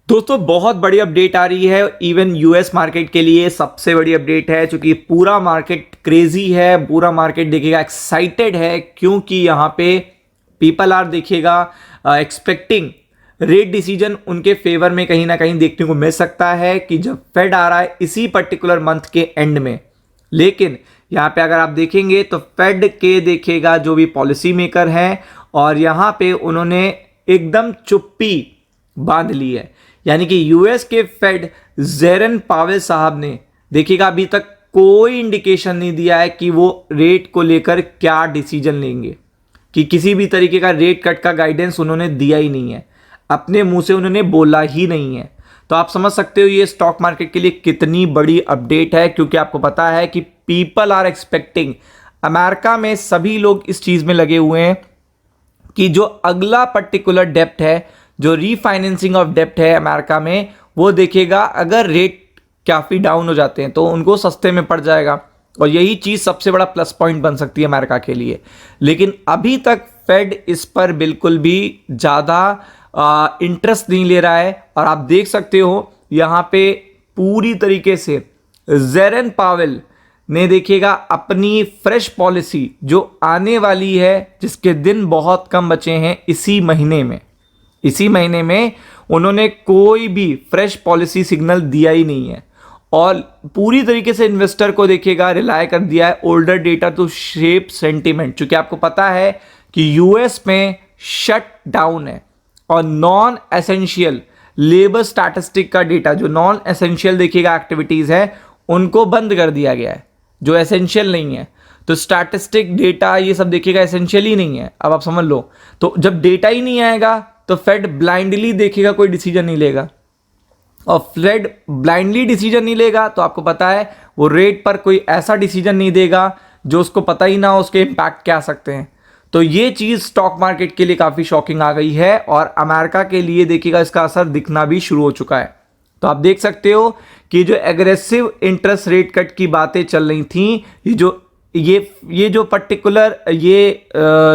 दोस्तों बहुत बड़ी अपडेट आ रही है। इवन यूएस मार्केट के लिए सबसे बड़ी अपडेट है, क्योंकि पूरा मार्केट क्रेजी है, पूरा मार्केट देखिएगा एक्साइटेड है, क्योंकि यहाँ पे पीपल आर देखिएगा एक्सपेक्टिंग रेट डिसीजन उनके फेवर में कहीं ना कहीं देखने को मिल सकता है कि जब फेड आ रहा है इसी पर्टिकुलर मंथ के एंड में। लेकिन यहाँ पे अगर आप देखेंगे तो फेड के देखिएगा जो भी पॉलिसी मेकर हैं और यहाँ पे उन्होंने एकदम चुप्पी बांध ली है। यानी कि यूएस के फेड जेरन पावेल साहब ने देखिएगा अभी तक कोई इंडिकेशन नहीं दिया है कि वो रेट को लेकर क्या डिसीजन लेंगे, कि किसी भी तरीके का रेट कट का गाइडेंस उन्होंने दिया ही नहीं है, अपने मुंह से उन्होंने बोला ही नहीं है। तो आप समझ सकते हो ये स्टॉक मार्केट के लिए कितनी बड़ी अपडेट है, क्योंकि आपको पता है कि पीपल आर एक्सपेक्टिंग, अमेरिका में सभी लोग इस चीज में लगे हुए हैं कि जो अगला पर्टिकुलर डेप्ट है, जो रीफाइनेंसिंग ऑफ डेप्ट है अमेरिका में, वो देखेगा अगर रेट काफ़ी डाउन हो जाते हैं तो उनको सस्ते में पड़ जाएगा और यही चीज़ सबसे बड़ा प्लस पॉइंट बन सकती है अमेरिका के लिए। लेकिन अभी तक फेड इस पर बिल्कुल भी ज़्यादा इंटरेस्ट नहीं ले रहा है और आप देख सकते हो यहाँ पे पूरी तरीके से जेरन पावेल ने देखिएगा अपनी फ्रेश पॉलिसी जो आने वाली है, जिसके दिन बहुत कम बचे हैं इसी महीने में उन्होंने कोई भी फ्रेश पॉलिसी सिग्नल दिया ही नहीं है और पूरी तरीके से इन्वेस्टर को देखिएगा रिलाय कर दिया है older data to shape sentiment. क्योंकि आपको पता है कि यूएस में शट डाउन है और नॉन एसेंशियल लेबर स्टैटिस्टिक का डेटा, जो नॉन एसेंशियल देखिएगा एक्टिविटीज है उनको बंद कर दिया गया है, जो एसेंशियल नहीं है। तो स्टैटिस्टिक डेटा ये सब देखिएगा एसेंशियल ही नहीं है। अब आप समझ लो, तो जब डेटा ही नहीं आएगा तो फेड ब्लाइंडली देखिएगा कोई डिसीजन नहीं लेगा और फेड ब्लाइंडली डिसीजन नहीं लेगा तो आपको पता है वो रेट पर कोई ऐसा डिसीजन नहीं देगा जो उसको पता ही ना हो उसके इंपैक्ट क्या आ सकते हैं। तो ये चीज स्टॉक मार्केट के लिए काफी शॉकिंग आ गई है और अमेरिका के लिए देखिएगा इसका असर दिखना भी शुरू हो चुका है। तो आप देख सकते हो कि जो एग्रेसिव इंटरेस्ट रेट कट की बातें चल रही थी, ये जो पर्टिकुलर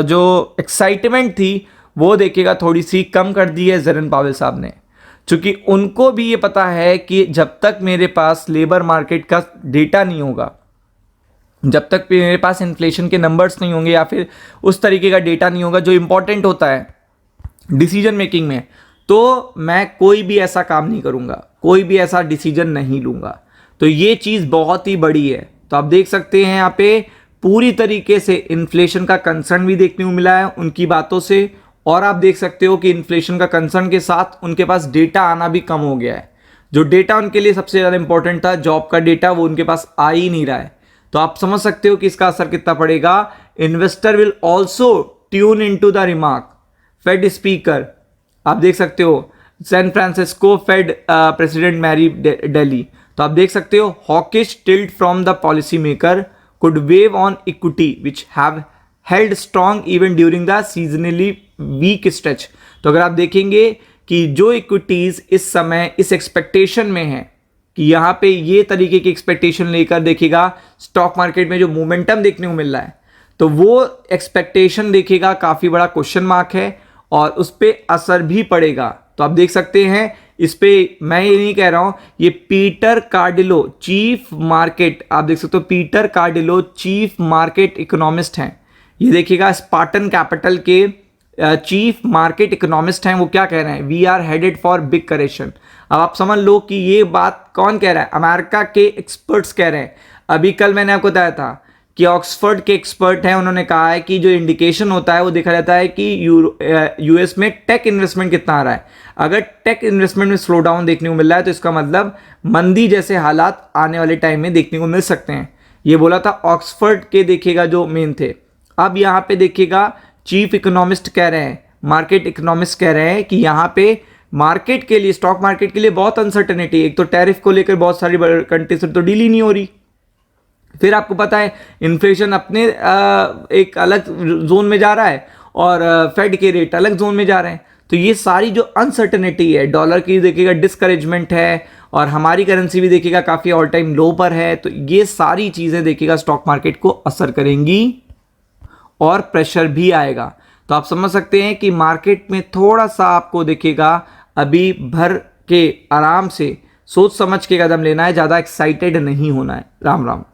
जो एक्साइटमेंट थी वो देखिएगा थोड़ी सी कम कर दी है जेरन पावेल साहब ने, क्योंकि उनको भी ये पता है कि जब तक मेरे पास लेबर मार्केट का डेटा नहीं होगा, जब तक मेरे पास इन्फ्लेशन के नंबर्स नहीं होंगे या फिर उस तरीके का डेटा नहीं होगा जो इंपॉर्टेंट होता है डिसीजन मेकिंग में, तो मैं कोई भी ऐसा काम नहीं करूंगा, कोई भी ऐसा डिसीजन नहीं लूंगा। तो ये चीज़ बहुत ही बड़ी है। तो आप देख सकते हैं यहाँ पे पूरी तरीके से इन्फ्लेशन का कंसर्न भी देखने को मिला है उनकी बातों से, और आप देख सकते हो कि इन्फ्लेशन का कंसर्न के साथ उनके पास डेटा आना भी कम हो गया है। जो डेटा उनके लिए सबसे ज़्यादा इंपॉर्टेंट था, जॉब का डेटा, वो उनके पास आ ही नहीं रहा है। तो आप समझ सकते हो कि इसका असर कितना पड़ेगा। Investor will also tune in to the remark Fed speaker, आप देख सकते हो San Francisco Fed president Mary Daly. तो आप देख सकते हो hawkish tilt from the policy maker could weigh on equity which have held strong even during the seasonally weak stretch. तो अगर आप देखेंगे कि जो इक्विटीज इस समय इस एक्सपेक्टेशन में है कि यहाँ पे ये तरीके की एक्सपेक्टेशन लेकर देखिएगा स्टॉक मार्केट में जो मोमेंटम देखने को मिल रहा है, तो वो एक्सपेक्टेशन देखिएगा काफी बड़ा क्वेश्चन मार्क है और उस पर असर भी पड़ेगा। तो आप देख सकते हैं इस पे, मैं ये नहीं कह रहा हूं, ये पीटर कार्डिलो चीफ मार्केट, आप देख सकते हो Peter Cardillo chief market economist हैं, ये देखिएगा स्पार्टन कैपिटल के चीफ मार्केट इकोनॉमिस्ट हैं। वो क्या कह रहे हैं, we are headed for big correction. अब आप समझ लो कि ये बात कौन कह रहा है, अमेरिका के एक्सपर्ट्स कह रहे हैं। अभी कल मैंने आपको बताया था कि ऑक्सफोर्ड के एक्सपर्ट हैं, उन्होंने कहा है कि जो इंडिकेशन होता है वो देखा जाता है कि यूएस में टेक इन्वेस्टमेंट कितना आ रहा है। अगर टेक इन्वेस्टमेंट में स्लो डाउन देखने को मिल रहा है तो इसका मतलब मंदी जैसे हालात आने वाले टाइम में देखने को मिल सकते हैं। ये बोला था ऑक्सफोर्ड के देखिएगा जो मेन थे। अब यहाँ पे देखिएगा चीफ इकोनॉमिस्ट कह रहे हैं, मार्केट इकोनॉमिस्ट कह रहे हैं कि यहाँ पे मार्केट के लिए, स्टॉक मार्केट के लिए बहुत अनसर्टेनिटी। एक तो टैरिफ को लेकर बहुत सारी कंट्री से तो डील ही नहीं हो रही, फिर आपको पता है इन्फ्लेशन अपने एक अलग जोन में जा रहा है और फेड के रेट अलग जोन में जा रहे हैं। तो ये सारी जो अनसर्टेनिटी है, डॉलर की देखिएगा डिस्करेजमेंट है और हमारी करेंसी भी देखिएगा काफ़ी ऑल टाइम लो पर है। तो ये सारी चीज़ें देखिएगा स्टॉक मार्केट को असर करेंगी और प्रेशर भी आएगा। तो आप समझ सकते हैं कि मार्केट में थोड़ा सा आपको देखिएगा अभी भर के आराम से सोच समझ के कदम लेना है, ज़्यादा एक्साइटेड नहीं होना है। राम राम।